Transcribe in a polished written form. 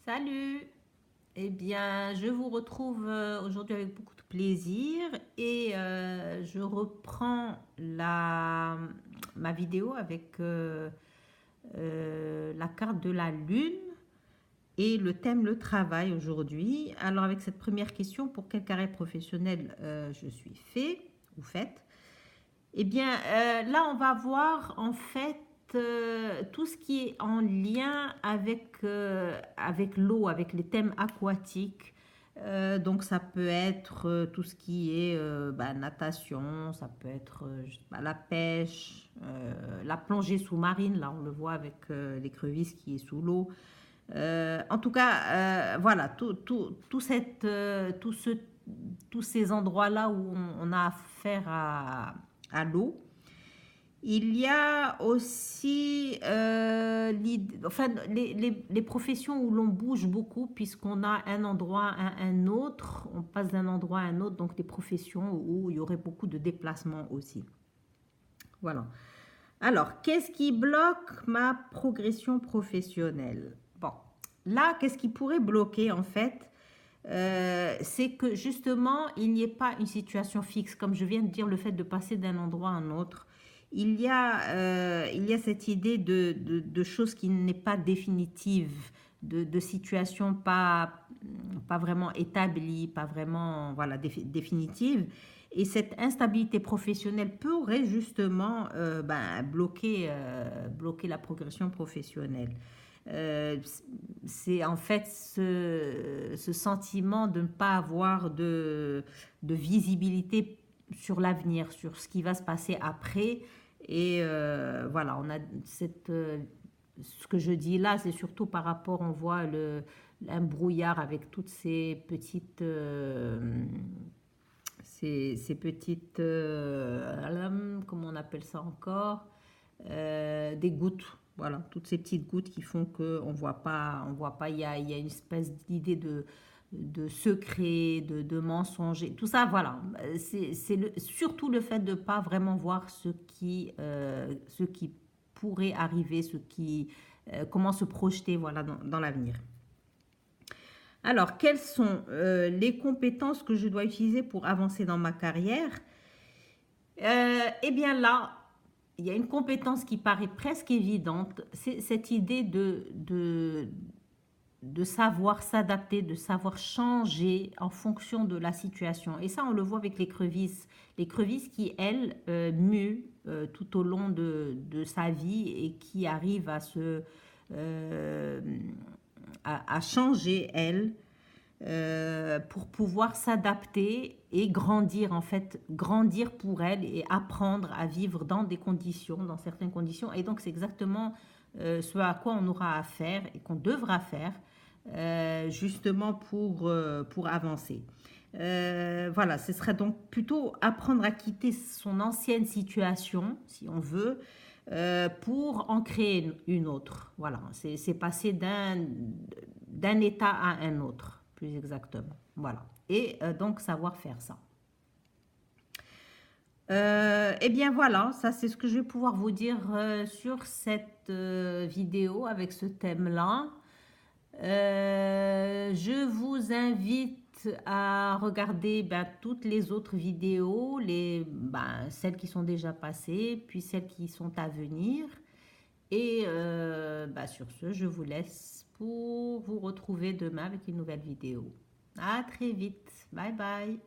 Salut! Eh bien, je vous retrouve aujourd'hui avec beaucoup de plaisir et je reprends ma vidéo avec la carte de la Lune et le thème le travail aujourd'hui. Alors, avec cette première question, pour quelle carrière professionnelle je suis fait ou faite? Eh bien, là, on va voir en fait tout ce qui est en lien avec l'eau, avec les thèmes aquatiques. Donc, ça peut être tout ce qui est natation, ça peut être je sais pas, la pêche, la plongée sous-marine. Là, on le voit avec l'écrevisse qui est sous l'eau. En tout cas, voilà, tous ces endroits-là où on a affaire à l'eau. Il y a aussi enfin, les professions où l'on bouge beaucoup, puisqu'on a un endroit à un autre, on passe d'un endroit à un autre, donc des professions où il y aurait beaucoup de déplacements aussi. Voilà. Alors, qu'est-ce qui bloque ma progression professionnelle? Bon, là, qu'est-ce qui pourrait bloquer en fait? C'est que justement, il n'y ait pas une situation fixe. Comme je viens de dire, le fait de passer d'un endroit à un autre, il y a cette idée de choses qui n'est pas définitive, de situations pas vraiment établies, pas vraiment voilà, définitives. Et cette instabilité professionnelle pourrait justement bloquer la progression professionnelle. Euh, c'est en fait ce sentiment de ne pas avoir de visibilité sur l'avenir, sur ce qui va se passer après. Et voilà, on a ce que je dis là, c'est surtout par rapport, on voit un brouillard avec toutes ces petites, comment on appelle ça encore, des gouttes. Voilà, toutes ces petites gouttes qui font qu'on on voit pas, il y a une espèce d'idée de secret, de mensonge, tout ça, voilà. C'est surtout le fait de ne pas vraiment voir ce qui pourrait arriver, comment se projeter voilà, dans l'avenir. Alors, quelles sont les compétences que je dois utiliser pour avancer dans ma carrière? Eh bien là, il y a une compétence qui paraît presque évidente, c'est cette idée de savoir s'adapter, de savoir changer en fonction de la situation. Et ça, on le voit avec l'écrevisse. L'écrevisse qui, elle, mue tout au long de sa vie et qui arrive euh, à changer, elle, pour pouvoir s'adapter et grandir, en fait, grandir pour elle et apprendre à vivre dans des conditions, dans certaines conditions. Et donc, c'est exactement ce à quoi on aura à faire et qu'on devra faire justement pour avancer. Voilà, ce serait donc plutôt apprendre à quitter son ancienne situation, si on veut, pour en créer une autre. Voilà, c'est passer d'un état à un autre, plus exactement. Voilà. Et donc savoir faire ça. Eh bien voilà, ça c'est ce que je vais pouvoir vous dire sur cette vidéo avec ce thème-là. Je vous invite à regarder toutes les autres vidéos, celles qui sont déjà passées, puis celles qui sont à venir. Et sur ce, je vous laisse pour vous retrouver demain avec une nouvelle vidéo. À très vite. Bye bye.